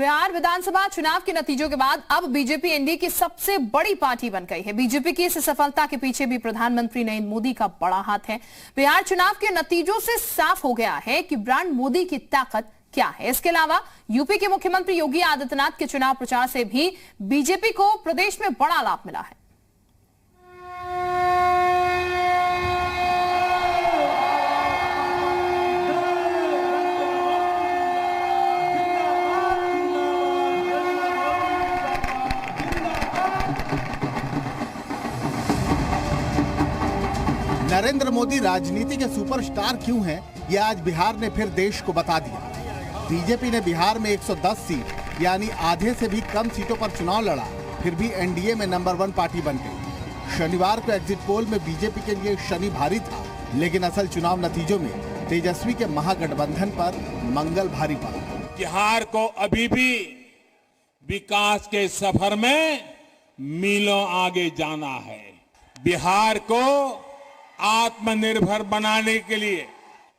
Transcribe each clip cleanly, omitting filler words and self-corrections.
बिहार विधानसभा चुनाव के नतीजों के बाद अब बीजेपी एनडीए की सबसे बड़ी पार्टी बन गई है। बीजेपी की इस सफलता के पीछे भी प्रधानमंत्री नरेंद्र मोदी का बड़ा हाथ है। बिहार चुनाव के नतीजों से साफ हो गया है कि ब्रांड मोदी की ताकत क्या है। इसके अलावा यूपी के मुख्यमंत्री योगी आदित्यनाथ के चुनाव प्रचार से भी बीजेपी को प्रदेश में बड़ा लाभ मिला है। नरेंद्र मोदी राजनीति के सुपरस्टार क्यों हैं, ये आज बिहार ने फिर देश को बता दिया। बीजेपी ने बिहार में 110 सीट यानी आधे से भी कम सीटों पर चुनाव लड़ा, फिर भी एनडीए में नंबर 1 पार्टी बन गई। शनिवार को एग्जिट पोल में बीजेपी के लिए शनि भारी था, लेकिन असल चुनाव नतीजों में तेजस्वी के महागठबंधन पर मंगल भारी पड़ा। बिहार को अभी भी विकास के सफर में मीलों आगे जाना है। बिहार को आत्मनिर्भर बनाने के लिए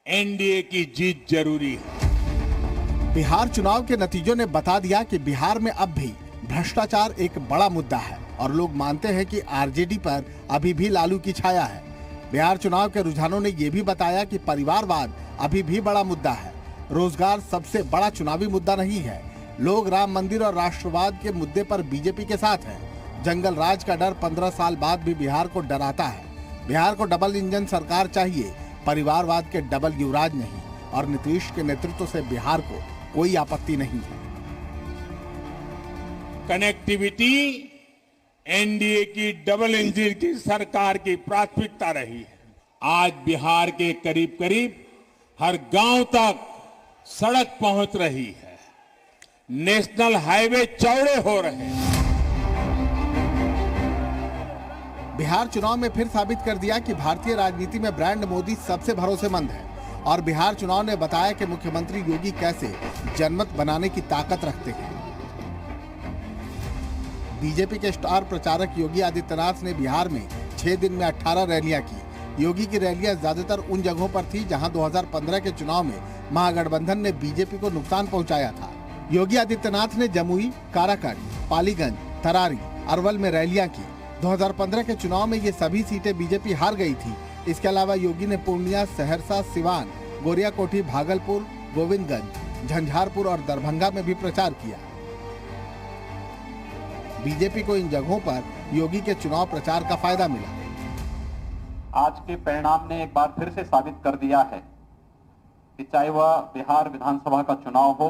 एनडीए की जीत जरूरी है। बिहार चुनाव के नतीजों ने बता दिया कि बिहार में अब भी भ्रष्टाचार एक बड़ा मुद्दा है और लोग मानते हैं कि आरजेडी पर अभी भी लालू की छाया है। बिहार चुनाव के रुझानों ने यह भी बताया कि परिवारवाद अभी भी बड़ा मुद्दा है। रोजगार सबसे बड़ा चुनावी मुद्दा नहीं है। लोग राम मंदिर और राष्ट्रवाद के मुद्दे पर बीजेपी के साथ हैं। जंगल राज का डर 15 साल बाद भी बिहार को डराता है। बिहार को डबल इंजन सरकार चाहिए, परिवारवाद के डबल युवराज नहीं, और नीतीश के नेतृत्व से बिहार को कोई आपत्ति नहीं है। कनेक्टिविटी एनडीए की डबल इंजन की सरकार की प्राथमिकता रही है। आज बिहार के करीब करीब हर गांव तक सड़क पहुंच रही है। नेशनल हाईवे चौड़े हो रहे हैं। बिहार चुनाव में फिर साबित कर दिया कि भारतीय राजनीति में ब्रांड मोदी सबसे भरोसेमंद है, और बिहार चुनाव ने बताया कि मुख्यमंत्री योगी कैसे जनमत बनाने की ताकत रखते हैं। बीजेपी के स्टार प्रचारक योगी आदित्यनाथ ने बिहार में 6 दिन में 18 रैलियां की। योगी की रैलियां ज्यादातर उन जगहों पर थी जहां 2015 के चुनाव में महागठबंधन ने बीजेपी को नुकसान पहुंचाया था। योगी आदित्यनाथ ने जमुई, काराकट, पालीगंज, तरारी, अरवल में रैलियां की। 2015 के चुनाव में ये सभी सीटें बीजेपी हार गई थी। इसके अलावा योगी ने पूर्णिया, सहरसा, सिवान, गोरियाकोठी, भागलपुर, गोविंदगंज, झंझारपुर और दरभंगा में भी प्रचार किया। बीजेपी को इन जगहों पर योगी के चुनाव प्रचार का फायदा मिला। आज के परिणाम ने एक बार फिर से साबित कर दिया है कि चाहे वह बिहार विधानसभा का चुनाव हो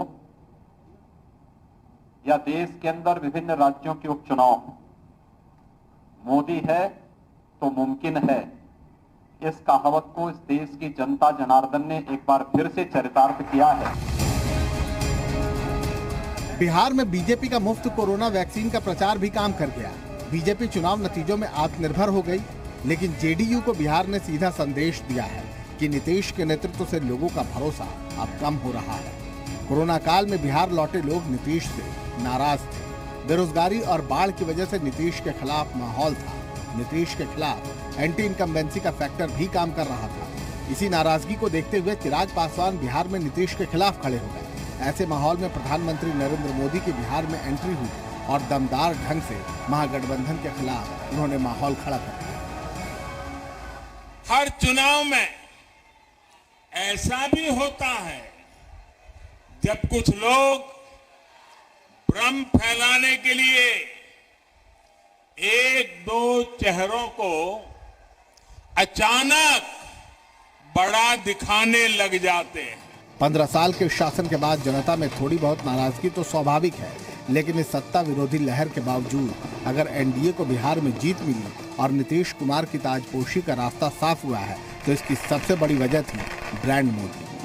या देश के अंदर विभिन्न राज्यों के उपचुनाव हो, मोदी है तो मुमकिन है। इस कहावत को इस देश की जनता जनार्दन ने एक बार फिर से चरितार्थ किया है। बिहार में बीजेपी का मुफ्त कोरोना वैक्सीन का प्रचार भी काम कर गया। बीजेपी चुनाव नतीजों में आत्मनिर्भर हो गई, लेकिन जेडीयू को बिहार ने सीधा संदेश दिया है कि नीतीश के नेतृत्व से लोगों का भरोसा अब कम हो रहा है। कोरोना काल में बिहार लौटे लोग नीतीश से नाराज थे। बेरोजगारी और बाढ़ की वजह से नीतीश के खिलाफ माहौल था। नीतीश के खिलाफ एंटी इनकम्बेंसी का फैक्टर भी काम कर रहा था। इसी नाराजगी को देखते हुए चिराग पासवान बिहार में नीतीश के खिलाफ खड़े हो गए। ऐसे माहौल में प्रधानमंत्री नरेंद्र मोदी की बिहार में एंट्री हुई और दमदार ढंग से महागठबंधन के खिलाफ उन्होंने माहौल खड़ा कर दिया। हर चुनाव में ऐसा भी होता है जब कुछ लोग भ्रम फैलाने के लिए एक दो चेहरों को अचानक बड़ा दिखाने लग जाते हैं। 15 साल के शासन के बाद जनता में थोड़ी बहुत नाराजगी तो स्वाभाविक है, लेकिन इस सत्ता विरोधी लहर के बावजूद अगर एनडीए को बिहार में जीत मिली और नीतीश कुमार की ताजपोशी का रास्ता साफ हुआ है, तो इसकी सबसे बड़ी वजह थी ब्रांड मोदी।